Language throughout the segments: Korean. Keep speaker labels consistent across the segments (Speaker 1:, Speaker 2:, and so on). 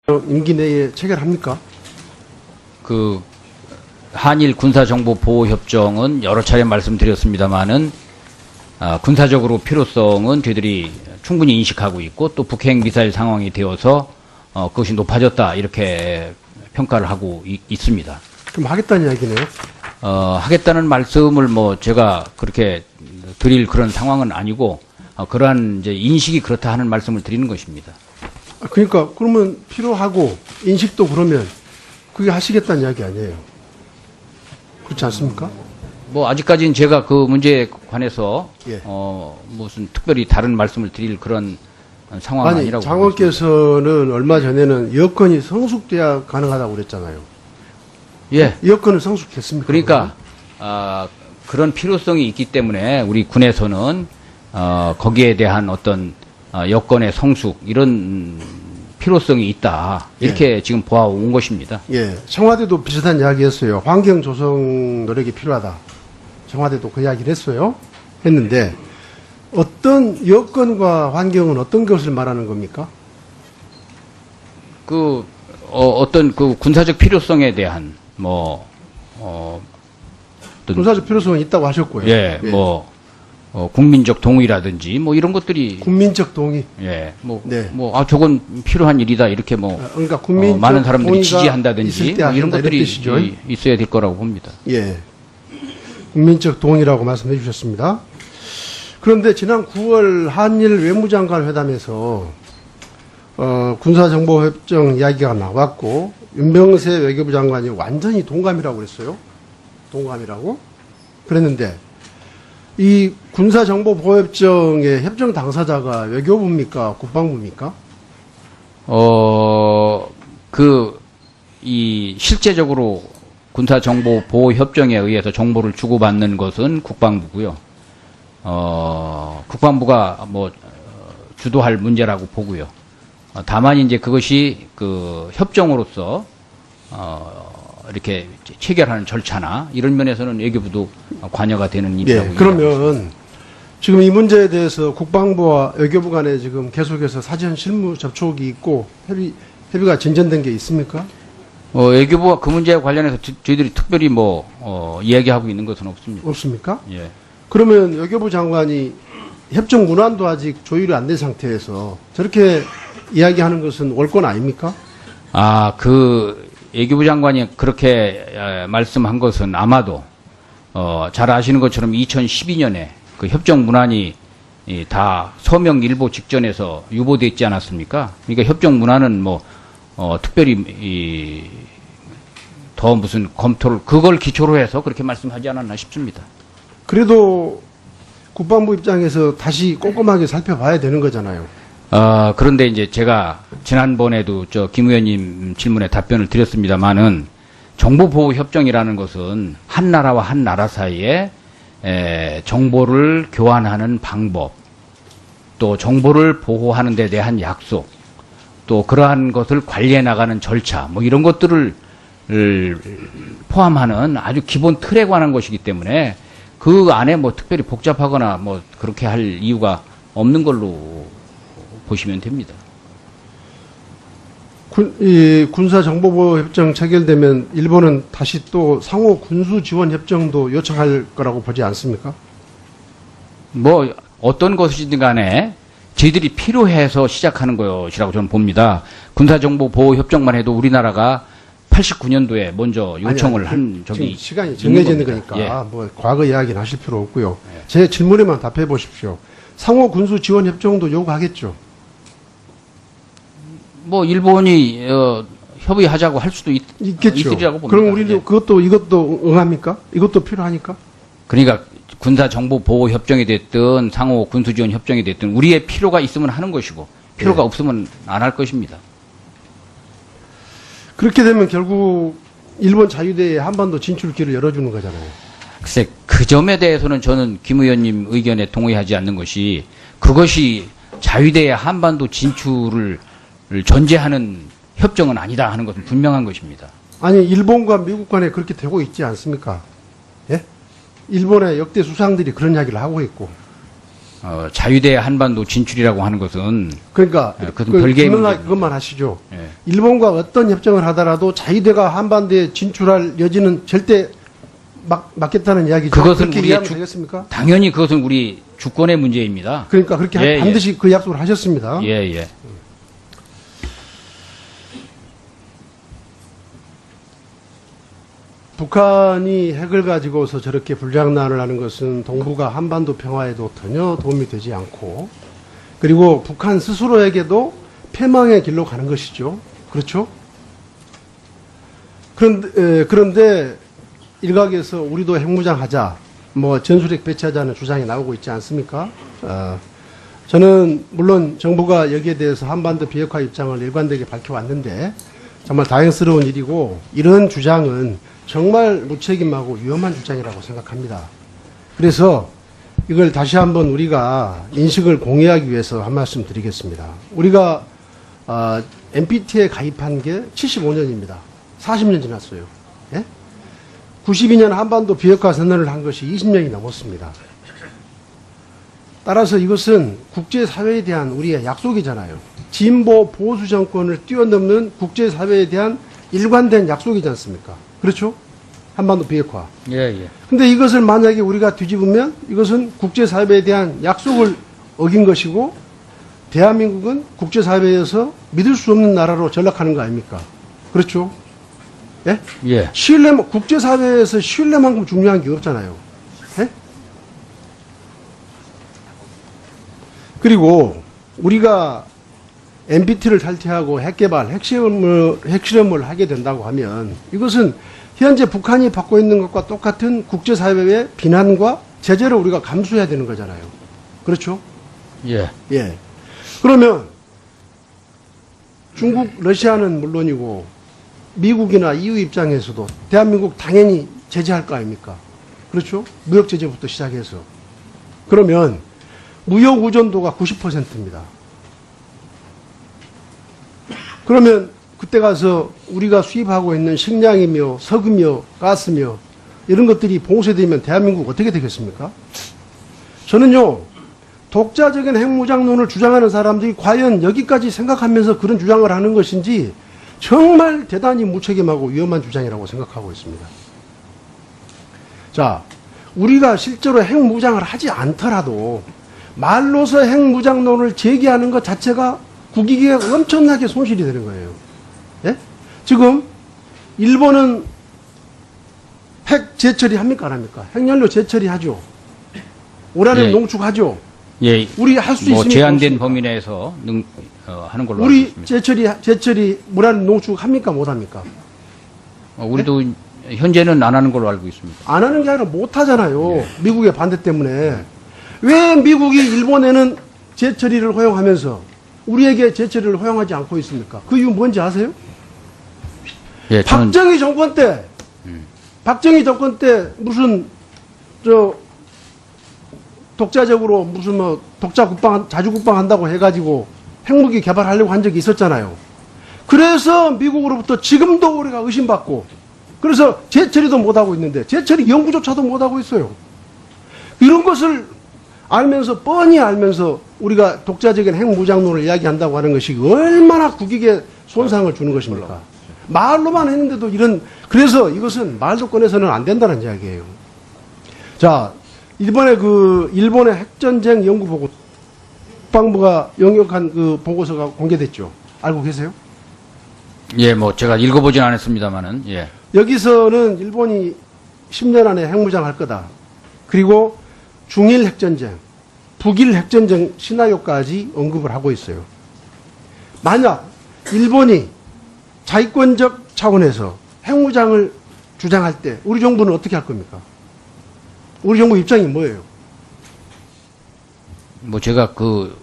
Speaker 1: 임기 내에 체결합니까?
Speaker 2: 그 한일 군사정보보호협정은 여러 차례 말씀드렸습니다마는 군사적으로 필요성은 저희들이 충분히 인식하고 있고 또 북핵 미사일 상황이 되어서 그것이 높아졌다 이렇게 평가를 하고 있습니다.
Speaker 1: 그럼 하겠다는 이야기네요.
Speaker 2: 하겠다는 말씀을 뭐 제가 그렇게 드릴 그런 상황은 아니고 그러한 이제 인식이 그렇다 하는 말씀을 드리는 것입니다.
Speaker 1: 그러니까 그러면 필요하고 인식도 그러면 그게 하시겠다는 이야기 아니에요. 그렇지 않습니까?
Speaker 2: 뭐 아직까지는 제가 그 문제에 관해서
Speaker 1: 예.
Speaker 2: 무슨 특별히 다른 말씀을 드릴 그런 상황은
Speaker 1: 아니
Speaker 2: 아니라고
Speaker 1: 장관께서는 얼마 전에는 여건이 성숙돼야 가능하다고 그랬잖아요.
Speaker 2: 예.
Speaker 1: 여건은 성숙했습니까?
Speaker 2: 그러니까 그런 필요성이 있기 때문에 우리 군에서는 거기에 대한 어떤 여건의 성숙 이런 필요성이 있다 이렇게 지금 보아온 것입니다.
Speaker 1: 예, 청와대도 비슷한 이야기했어요. 환경 조성 노력이 필요하다. 청와대도 그 이야기를 했는데 어떤 여건과 환경은 어떤 것을 말하는 겁니까?
Speaker 2: 그 어떤 그 군사적 필요성에 대한 어떤
Speaker 1: 군사적 필요성은 있다고 하셨고요.
Speaker 2: 예. 국민적 동의라든지 뭐 이런 것들이
Speaker 1: 국민적 동의.
Speaker 2: 예,
Speaker 1: 네.
Speaker 2: 저건 필요한 일이다 이렇게
Speaker 1: 그러니까 국민적
Speaker 2: 많은 사람들이
Speaker 1: 동의가
Speaker 2: 지지한다든지
Speaker 1: 있을 때
Speaker 2: 뭐 이런
Speaker 1: 하신다,
Speaker 2: 것들이
Speaker 1: 이런 뜻이죠.
Speaker 2: 있어야 될 거라고 봅니다.
Speaker 1: 예, 국민적 동의라고 말씀해 주셨습니다. 그런데 지난 9월 한일 외무장관 회담에서 군사정보협정 이야기가 나왔고 윤병세 외교부 장관이 완전히 동감이라고 그랬어요. 동감이라고 그랬는데 이 군사정보보호협정의 협정 당사자가 외교부입니까? 국방부입니까?
Speaker 2: 실제적으로 군사정보보호협정에 의해서 정보를 주고받는 것은 국방부고요. 국방부가 주도할 문제라고 보고요. 다만 이제 그것이 그 협정으로서 이렇게 체결하는 절차나 이런 면에서는 외교부도 관여가 되는 입장입니다.
Speaker 1: 예, 그러면 지금 이 문제에 대해서 국방부와 외교부 간에 지금 계속해서 사전 실무 접촉이 있고 협의가 진전된 게 있습니까?
Speaker 2: 외교부와 그 문제에 관련해서 저희들이 특별히 이야기하고 있는 것은 없습니다.
Speaker 1: 없습니까?
Speaker 2: 예.
Speaker 1: 그러면 외교부 장관이 협정 문안도 아직 조율이 안 된 상태에서 저렇게 이야기하는 것은 옳건 아닙니까?
Speaker 2: 외교부 장관이 그렇게 말씀한 것은 아마도 잘 아시는 것처럼 2012년에 그 협정 문안이 다 서명 일보 직전에서 유보됐지 않았습니까? 그러니까 협정 문안은 특별히 더 무슨 검토를 그걸 기초로 해서 그렇게 말씀하지 않았나 싶습니다.
Speaker 1: 그래도 국방부 입장에서 다시 꼼꼼하게 살펴봐야 되는 거잖아요.
Speaker 2: 그런데 이제 제가 지난번에도 김 의원님 질문에 답변을 드렸습니다만은 정보보호협정이라는 것은 한 나라와 한 나라 사이에 정보를 교환하는 방법, 또 정보를 보호하는 데 대한 약속, 또 그러한 것을 관리해 나가는 절차, 이런 것들을 포함하는 아주 기본 틀에 관한 것이기 때문에 그 안에 특별히 복잡하거나 그렇게 할 이유가 없는 걸로 보시면 됩니다.
Speaker 1: 이 군사정보보호협정 체결되면 일본은 다시 또 상호 군수지원협정도 요청할 거라고 보지 않습니까?
Speaker 2: 어떤 것이든 간에 저희들이 필요해서 시작하는 것이라고 저는 봅니다. 군사정보보호협정만 해도 우리나라가 89년도에 먼저 요청을 한 적이
Speaker 1: 시간이 정해져 있는 거니까
Speaker 2: 예.
Speaker 1: 과거 이야기는 하실 필요 없고요.
Speaker 2: 예.
Speaker 1: 제 질문에만 답해 보십시오. 상호 군수지원협정도 요구하겠죠?
Speaker 2: 일본이 협의하자고 할 수도
Speaker 1: 있겠죠.
Speaker 2: 있으리라고 봅니다.
Speaker 1: 그럼 우리도
Speaker 2: 예.
Speaker 1: 이것도 응합니까? 이것도 필요하니까?
Speaker 2: 그러니까 군사정보보호협정이 됐든 상호 군수지원협정이 됐든 우리의 필요가 있으면 하는 것이고 필요가
Speaker 1: 예.
Speaker 2: 없으면 안 할 것입니다.
Speaker 1: 그렇게 되면 결국 일본 자유대의 한반도 진출길을 열어주는 거잖아요.
Speaker 2: 글쎄 그 점에 대해서는 저는 김 의원님 의견에 동의하지 않는 것이 그것이 자유대의 한반도 진출을 전제하는 협정은 아니다 하는 것은 분명한 것입니다.
Speaker 1: 아니 일본과 미국 간에 그렇게 되고 있지 않습니까? 예? 일본의 역대 수상들이 그런 이야기를 하고 있고
Speaker 2: 자유대 한반도 진출이라고 하는 것은
Speaker 1: 그러니까
Speaker 2: 그것은 별개의
Speaker 1: 분명하게
Speaker 2: 문제입니다.
Speaker 1: 그것만 하시죠.
Speaker 2: 예.
Speaker 1: 일본과 어떤 협정을 하더라도 자유대가 한반도에 진출할 여지는 절대 막겠다는 이야기죠.
Speaker 2: 그것은
Speaker 1: 그렇게
Speaker 2: 우리의
Speaker 1: 이해하면 되겠습니까?
Speaker 2: 당연히 그것은 우리 주권의 문제입니다.
Speaker 1: 그러니까 그렇게
Speaker 2: 예,
Speaker 1: 반드시 그 약속을 하셨습니다.
Speaker 2: 예, 예.
Speaker 1: 북한이 핵을 가지고서 저렇게 불장난을 하는 것은 동북아 한반도 평화에도 전혀 도움이 되지 않고, 그리고 북한 스스로에게도 패망의 길로 가는 것이죠. 그렇죠? 그런데 일각에서 우리도 핵무장하자, 뭐 전술핵 배치하자는 주장이 나오고 있지 않습니까? 저는 물론 정부가 여기에 대해서 한반도 비핵화 입장을 일관되게 밝혀왔는데 정말 다행스러운 일이고, 이런 주장은 정말 무책임하고 위험한 주장이라고 생각합니다. 그래서 이걸 다시 한번 우리가 인식을 공유하기 위해서 한 말씀 드리겠습니다. 우리가 NPT에 가입한 게 75년입니다. 40년 지났어요. 예? 92년 한반도 비핵화 선언을 한 것이 20년이 넘었습니다. 따라서 이것은 국제사회에 대한 우리의 약속이잖아요. 진보 보수 정권을 뛰어넘는 국제사회에 대한 일관된 약속이지 않습니까? 그렇죠? 한반도 비핵화.
Speaker 2: 예, 예.
Speaker 1: 근데 이것을 만약에 우리가 뒤집으면 이것은 국제사회에 대한 약속을 어긴 것이고, 대한민국은 국제사회에서 믿을 수 없는 나라로 전락하는 거 아닙니까? 그렇죠? 예?
Speaker 2: 예.
Speaker 1: 국제사회에서 신뢰만큼 중요한 게 없잖아요. 예? 그리고 우리가 NPT를 탈퇴하고 핵개발, 핵실험을 하게 된다고 하면 이것은 현재 북한이 받고 있는 것과 똑같은 국제사회의 비난과 제재를 우리가 감수해야 되는 거잖아요. 그렇죠?
Speaker 2: 예.
Speaker 1: 예. 그러면 중국, 러시아는 물론이고 미국이나 EU 입장에서도 대한민국 당연히 제재할 거 아닙니까? 그렇죠? 무역 제재부터 시작해서. 그러면 무역 의존도가 90%입니다. 그러면 그때 가서 우리가 수입하고 있는 식량이며 석유며 가스며 이런 것들이 봉쇄되면 대한민국 어떻게 되겠습니까? 저는요, 독자적인 핵무장론을 주장하는 사람들이 과연 여기까지 생각하면서 그런 주장을 하는 것인지 정말 대단히 무책임하고 위험한 주장이라고 생각하고 있습니다. 자, 우리가 실제로 핵무장을 하지 않더라도 말로서 핵무장론을 제기하는 것 자체가 국익에 엄청나게 손실이 되는 거예요. 예? 지금 일본은 핵 재처리 합니까? 안 합니까? 핵연료 재처리 하죠. 우라늄
Speaker 2: 예.
Speaker 1: 농축하죠.
Speaker 2: 예.
Speaker 1: 우리 할 수
Speaker 2: 뭐
Speaker 1: 있습니까?
Speaker 2: 제한된
Speaker 1: 없습니까?
Speaker 2: 범위 내에서 하는 걸로 알고
Speaker 1: 우리
Speaker 2: 있습니다.
Speaker 1: 재처리 우라늄 농축 합니까? 못 합니까?
Speaker 2: 우리도 현재는 안 하는 걸로 알고 있습니다.
Speaker 1: 안 하는 게 아니라 못 하잖아요. 미국의 반대 때문에. 왜 미국이 일본에는 재처리를 허용하면서 우리에게 재처리를 허용하지 않고 있습니까? 그 이유 뭔지 아세요?
Speaker 2: 예, 저는
Speaker 1: 박정희 정권 때, 박정희 정권 때 무슨 독자적으로 무슨 뭐 독자 국방, 자주 국방 한다고 해가지고 핵무기 개발하려고 한 적이 있었잖아요. 그래서 미국으로부터 지금도 우리가 의심받고, 그래서 재처리도 못하고 있는데 재처리 연구조차도 못하고 있어요. 이런 것을 알면서, 뻔히 알면서 우리가 독자적인 핵무장론을 이야기한다고 하는 것이 얼마나 국익에 손상을 주는 것입니까? 말로만 했는데도 그래서 이것은 말도 꺼내서는 안 된다는 이야기예요. 자, 이번에 일본의 핵전쟁 연구보고, 국방부가 영역한 그 보고서가 공개됐죠. 알고 계세요?
Speaker 2: 예, 뭐 제가 읽어보진 않았습니다만은 예.
Speaker 1: 여기서는 일본이 10년 안에 핵무장 할 거다. 그리고 중일 핵전쟁, 북일 핵전쟁 시나리오까지 언급을 하고 있어요. 만약 일본이 자위권적 차원에서 핵무장을 주장할 때 우리 정부는 어떻게 할 겁니까? 우리 정부 입장이 뭐예요?
Speaker 2: 뭐 제가 그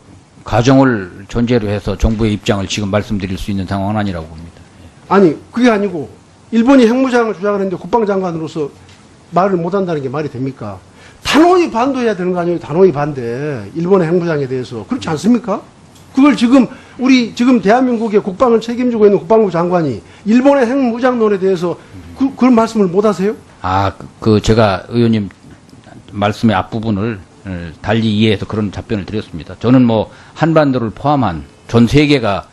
Speaker 2: 가정을 전제로 해서 정부의 입장을 지금 말씀드릴 수 있는 상황은 아니라고 봅니다.
Speaker 1: 아니, 그게 아니고 일본이 핵무장을 주장하는데 국방장관으로서 말을 못한다는 게 말이 됩니까? 단호히 반대해야 되는 거 아니에요? 단호히 반대. 일본의 핵무장에 대해서. 그렇지 않습니까? 그걸 지금 대한민국의 국방을 책임지고 있는 국방부 장관이 일본의 핵무장론에 대해서 그런 말씀을 못 하세요?
Speaker 2: 제가 의원님 말씀의 앞부분을 달리 이해해서 그런 답변을 드렸습니다. 저는 뭐 한반도를 포함한 전 세계가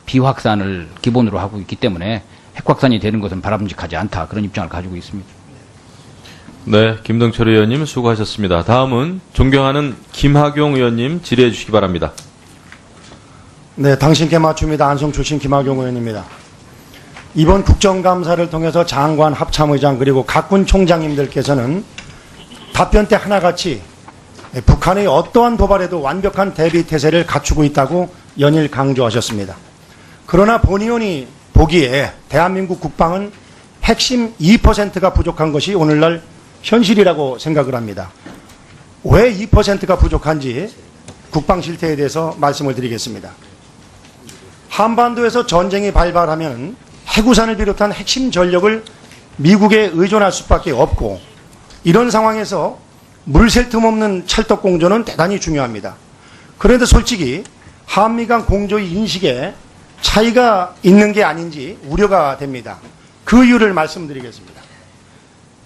Speaker 2: 비확산을 기본으로 하고 있기 때문에 핵확산이 되는 것은 바람직하지 않다, 그런 입장을 가지고 있습니다.
Speaker 3: 네, 김동철 의원님 수고하셨습니다. 다음은 존경하는 김학용 의원님 질의해 주시기 바랍니다.
Speaker 4: 네, 당신께 맞춥니다. 안성 출신 김학용 의원입니다. 이번 국정감사를 통해서 장관, 합참의장 그리고 각군 총장님들께서는 답변 때 하나같이 북한의 어떠한 도발에도 완벽한 대비 태세를 갖추고 있다고 연일 강조하셨습니다. 그러나 본 의원이 보기에 대한민국 국방은 핵심 2%가 부족한 것이 오늘날 현실이라고 생각을 합니다. 왜 2%가 부족한지 국방 실태에 대해서 말씀을 드리겠습니다. 한반도에서 전쟁이 발발하면 해구산을 비롯한 핵심 전력을 미국에 의존할 수밖에 없고, 이런 상황에서 물샐 틈 없는 찰떡 공조는 대단히 중요합니다. 그런데 솔직히 한미 간 공조의 인식에 차이가 있는 게 아닌지 우려가 됩니다. 그 이유를 말씀드리겠습니다.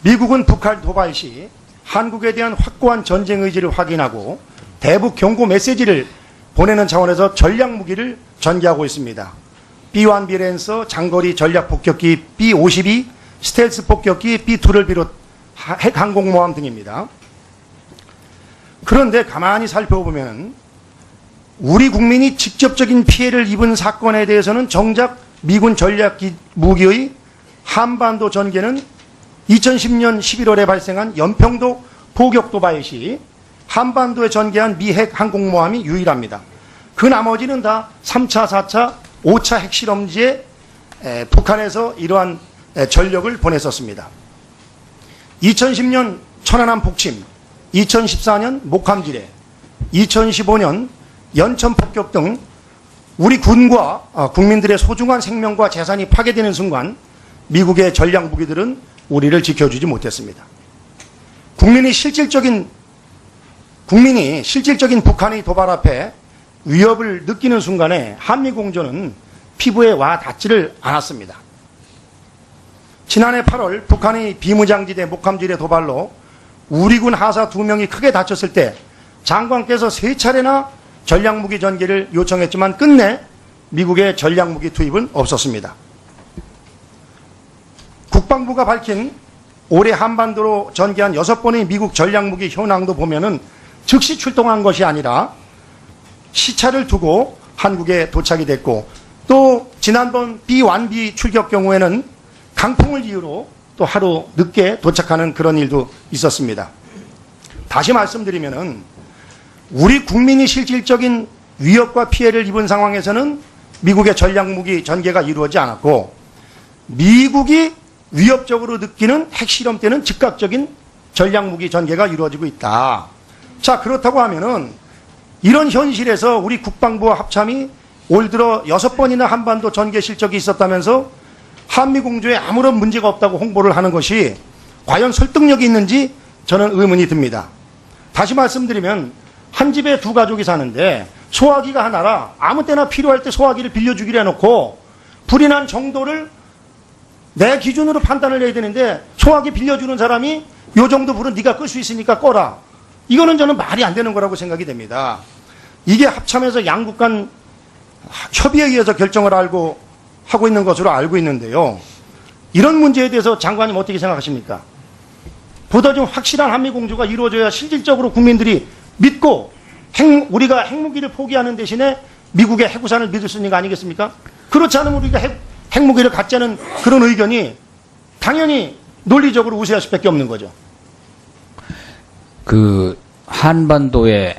Speaker 4: 미국은 북한 도발 시 한국에 대한 확고한 전쟁 의지를 확인하고 대북 경고 메시지를 보내는 차원에서 전략 무기를 전개하고 있습니다. B-1B 랜서 장거리 전략 폭격기 B-52, 스텔스 폭격기 B-2를 비롯 핵 항공모함 등입니다. 그런데 가만히 살펴보면 우리 국민이 직접적인 피해를 입은 사건에 대해서는 정작 미군 전략 무기의 한반도 전개는 2010년 11월에 발생한 연평도 포격 도발 시 한반도에 전개한 미 핵 항공모함이 유일합니다. 그 나머지는 다 3차, 4차, 5차 핵실험지에 북한에서 이러한 전력을 보냈었습니다. 2010년 천안함 폭침, 2014년 목함지뢰, 2015년 연천 폭격 등 우리 군과 국민들의 소중한 생명과 재산이 파괴되는 순간 미국의 전략 무기들은 우리를 지켜주지 못했습니다. 국민이 실질적인 북한의 도발 앞에 위협을 느끼는 순간에 한미공조는 피부에 와 닿지를 않았습니다. 지난해 8월 북한의 비무장지대 목함지대 도발로 우리 군 하사 2명이 크게 다쳤을 때 장관께서 3차례나 전략무기 전개를 요청했지만 끝내 미국의 전략무기 투입은 없었습니다. 국방부가 밝힌 올해 한반도로 전개한 6번의 미국 전략무기 현황도 보면은 즉시 출동한 것이 아니라 시차를 두고 한국에 도착이 됐고, 또 지난번 B-1B 출격 경우에는 강풍을 이유로 또 하루 늦게 도착하는 그런 일도 있었습니다. 다시 말씀드리면은 우리 국민이 실질적인 위협과 피해를 입은 상황에서는 미국의 전략무기 전개가 이루어지지 않았고, 미국이 위협적으로 느끼는 핵실험 때는 즉각적인 전략무기 전개가 이루어지고 있다. 자, 그렇다고 하면은 이런 현실에서 우리 국방부와 합참이 올 들어 6번이나 한반도 전개 실적이 있었다면서 한미공조에 아무런 문제가 없다고 홍보를 하는 것이 과연 설득력이 있는지 저는 의문이 듭니다. 다시 말씀드리면 한 집에 2가족이 사는데 소화기가 하나라 아무 때나 필요할 때 소화기를 빌려주기로 해놓고 불이 난 정도를 내 기준으로 판단을 해야 되는데 소화기 빌려주는 사람이 요 정도 불은 네가 끌 수 있으니까 꺼라. 이거는 저는 말이 안 되는 거라고 생각이 됩니다. 이게 합참에서 양국 간 협의에 의해서 결정을 하고 있는 것으로 알고 있는데요. 이런 문제에 대해서 장관님 어떻게 생각하십니까? 보다 좀 확실한 한미공조가 이루어져야 실질적으로 국민들이 믿고 우리가 핵무기를 포기하는 대신에 미국의 핵우산을 믿을 수 있는 거 아니겠습니까? 그렇지 않으면 우리가 핵무기를 갖지 않은 그런 의견이 당연히 논리적으로 우세할 수밖에 없는 거죠.
Speaker 2: 그 한반도에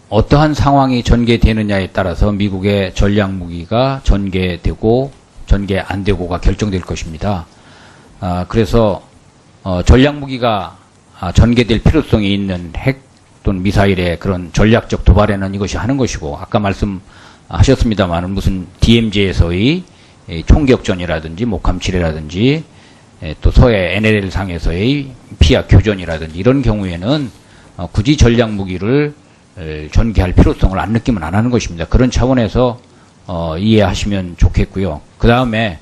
Speaker 2: 어떠한 상황이 전개되느냐에 따라서 미국의 전략무기가 전개되고 전개 안 되고가 결정될 것입니다. 그래서 전략무기가 전개될 필요성이 있는 핵 또는 미사일의 그런 전략적 도발에는 이것이 하는 것이고, 아까 말씀하셨습니다만 무슨 DMZ에서의 총격전이라든지 목함지뢰라든지 또 서해 NLL 상에서의 피하 교전이라든지 이런 경우에는 굳이 전략무기를 전개할 필요성을 안 느끼면 안 하는 것입니다. 그런 차원에서 이해하시면 좋겠고요. 그 다음에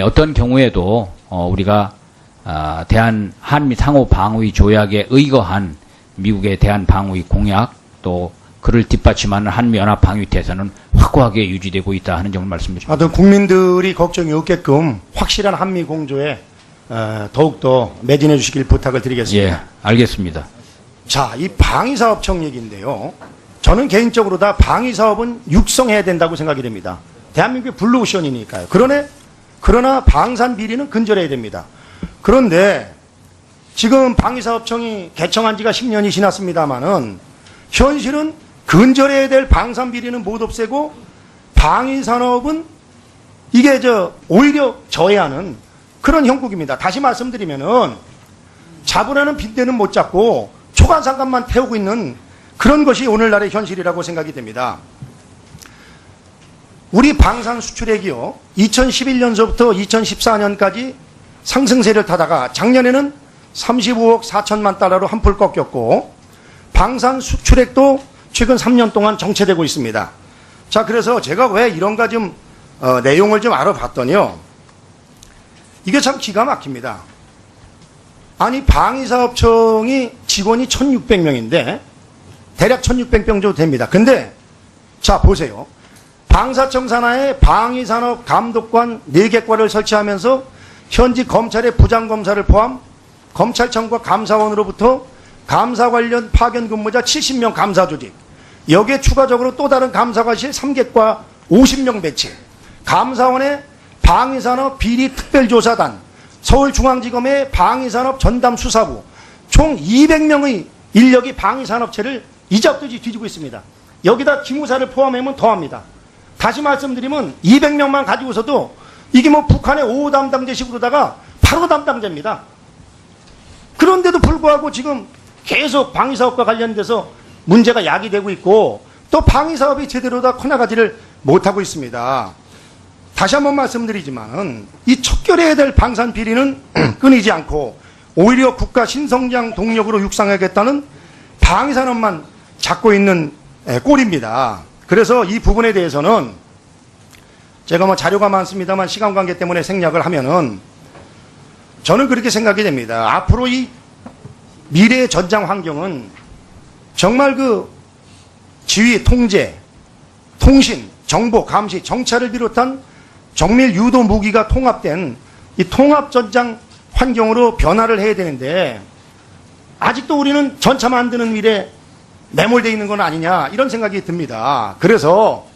Speaker 2: 어떤 경우에도 우리가 대한 한미 상호 방위 조약에 의거한 미국의 대한 방위 공약 또 그를 뒷받침하는 한미 연합 방위 태세는 확고하게 유지되고 있다 하는 점을 말씀드립니다.
Speaker 4: 하여튼 국민들이 걱정이 없게끔 확실한 한미 공조에 더욱더 매진해 주시길 부탁을 드리겠습니다.
Speaker 2: 예, 알겠습니다.
Speaker 4: 자, 이 방위사업청 얘기인데요. 저는 개인적으로 다 방위사업은 육성해야 된다고 생각이 됩니다. 대한민국의 블루오션이니까요. 그러나 방산 비리는 근절해야 됩니다. 그런데 지금 방위사업청이 개청한 지가 10년이 지났습니다만은 현실은 근절해야 될 방산 비리는 못 없애고 방위산업은 이게 오히려 저해하는 그런 형국입니다. 다시 말씀드리면은 잡으라는 빈대는 못 잡고 초간상간만 태우고 있는 그런 것이 오늘날의 현실이라고 생각이 됩니다. 우리 방산 수출액이요, 2011년서부터 2014년까지 상승세를 타다가 작년에는 35억 4천만 달러로 한풀 꺾였고 방산 수출액도 최근 3년 동안 정체되고 있습니다. 자, 그래서 제가 왜 이런가 좀 내용을 좀 알아봤더니요, 이게 참 기가 막힙니다. 아니, 방위사업청이 직원이 1600명인데 대략 1600명 정도 됩니다. 근데 자, 보세요. 방사청 산하에 방위산업 감독관 4개과를 설치하면서 현지 검찰의 부장검사를 포함 검찰청과 감사원으로부터 감사 관련 파견 근무자 70명 감사 조직, 여기에 추가적으로 또 다른 감사관실 3개과 50명 배치, 감사원의 방위산업 비리 특별조사단, 서울중앙지검의 방위산업 전담수사부, 총 200명의 인력이 방위산업체를 이잡듯이 뒤지고 있습니다. 여기다 기무사를 포함하면 더합니다. 다시 말씀드리면 200명만 가지고서도 이게 뭐 북한의 5호 담당제식으로다가 8호 담당제입니다. 그런데도 불구하고 지금 계속 방위사업과 관련돼서 문제가 야기되고 있고 또 방위사업이 제대로 다 커나가지를 못하고 있습니다. 다시 한번 말씀드리지만 이 척결해야 될 방산 비리는 끊이지 않고 오히려 국가 신성장 동력으로 육성하겠다는 방위산업만 잡고 있는 꼴입니다. 그래서 이 부분에 대해서는 제가 뭐 자료가 많습니다만 시간 관계 때문에 생략을 하면은 저는 그렇게 생각이 됩니다. 앞으로 이 미래의 전장 환경은 정말 그 지휘, 통제, 통신, 정보, 감시, 정찰을 비롯한 정밀 유도 무기가 통합된 이 통합 전장 환경으로 변화를 해야 되는데 아직도 우리는 전차 만드는 일에 매몰되어 있는 건 아니냐 이런 생각이 듭니다. 그래서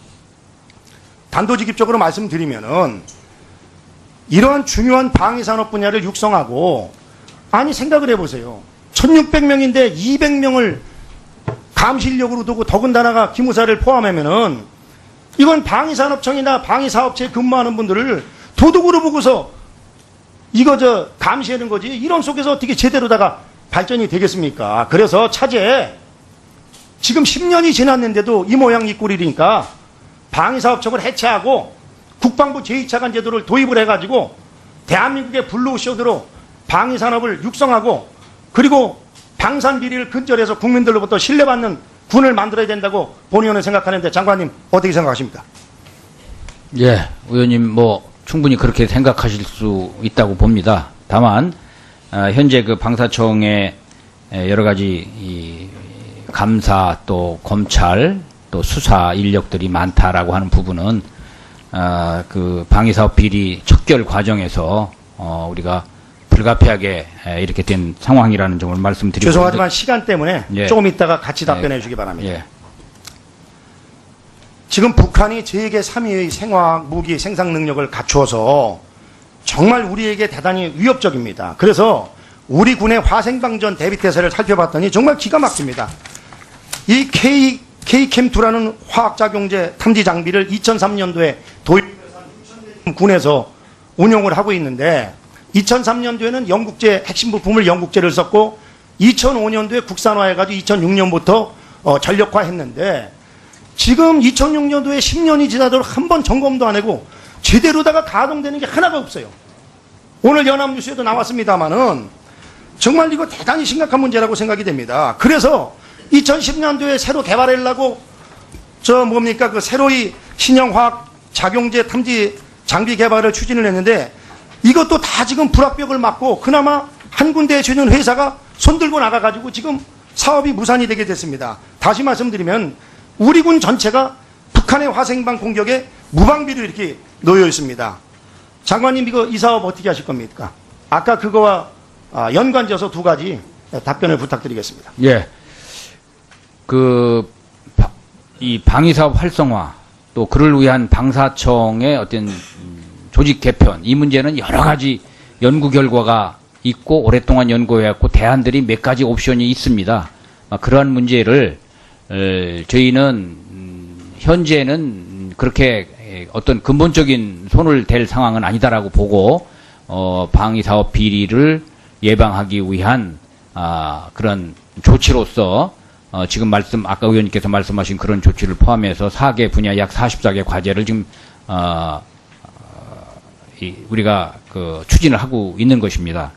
Speaker 4: 단도직입적으로 말씀드리면은 이러한 중요한 방위산업 분야를 육성하고, 아니 생각을 해보세요. 1600명인데 200명을 감시인력으로 두고 더군다나가 기무사를 포함하면은 이건 방위산업청이나 방위사업체에 근무하는 분들을 도둑으로 보고서 이거 감시하는 거지, 이런 속에서 어떻게 제대로다가 발전이 되겠습니까? 그래서 차제 지금 10년이 지났는데도 이 모양 이 꼴이니까 방위사업청을 해체하고 국방부 제2차관 제도를 도입을 해가지고 대한민국의 블루오션으로 방위산업을 육성하고 그리고 방산 비리를 근절해서 국민들로부터 신뢰받는 군을 만들어야 된다고 본의원은 생각하는데 장관님 어떻게 생각하십니까?
Speaker 2: 예, 의원님 뭐 충분히 그렇게 생각하실 수 있다고 봅니다. 다만 현재 그 방사청의 여러 가지 이 감사 또 검찰 또 수사 인력들이 많다라고 하는 부분은 그 방위사업 비리 척결 과정에서 우리가 불가피하게 이렇게 된 상황이라는 점을 말씀드리고,
Speaker 4: 죄송하지만 시간 때문에
Speaker 2: 예.
Speaker 4: 조금 있다가 같이 답변해 주기 바랍니다.
Speaker 2: 예.
Speaker 4: 지금 북한이 세계 3위의 생화학 무기 생산 능력을 갖추어서 정말 우리에게 대단히 위협적입니다. 그래서 우리 군의 화생방전 대비태세를 살펴봤더니 정말 기가 막힙니다. 이 K캠2라는 화학작용제 탐지 장비를 2003년도에 도입해서 군에서 운용을 하고 있는데 2003년도에는 영국제 핵심 부품을 영국제를 썼고 2005년도에 국산화해가지고 2006년부터 전력화했는데 지금 2006년도에 10년이 지나도록 한 번 점검도 안 하고 제대로다가 가동되는 게 하나가 없어요. 오늘 연합뉴스에도 나왔습니다만은 정말 이거 대단히 심각한 문제라고 생각이 됩니다. 그래서 2010년도에 새로 개발하려고 그 새로이 신형 화학 작용제 탐지 장비 개발을 추진을 했는데 이것도 다 지금 불합격을 맞고 그나마 한 군데에 주는 회사가 손들고 나가가지고 지금 사업이 무산이 되게 됐습니다. 다시 말씀드리면 우리 군 전체가 북한의 화생방 공격에 무방비로 이렇게 놓여 있습니다. 장관님 이 사업 어떻게 하실 겁니까? 아까 그거와 연관져서 두 가지 답변을 부탁드리겠습니다.
Speaker 2: 예. 이 방위사업 활성화, 또 그를 위한 방사청의 어떤 조직 개편, 이 문제는 여러 가지 연구 결과가 있고 오랫동안 연구해왔고 대안들이 몇 가지 옵션이 있습니다. 그러한 문제를 저희는 현재는 그렇게 어떤 근본적인 손을 댈 상황은 아니다라고 보고 방위사업 비리를 예방하기 위한 그런 조치로서 지금 아까 의원님께서 말씀하신 그런 조치를 포함해서 4개 분야 약 44개 과제를 지금 우리가 추진을 하고 있는 것입니다.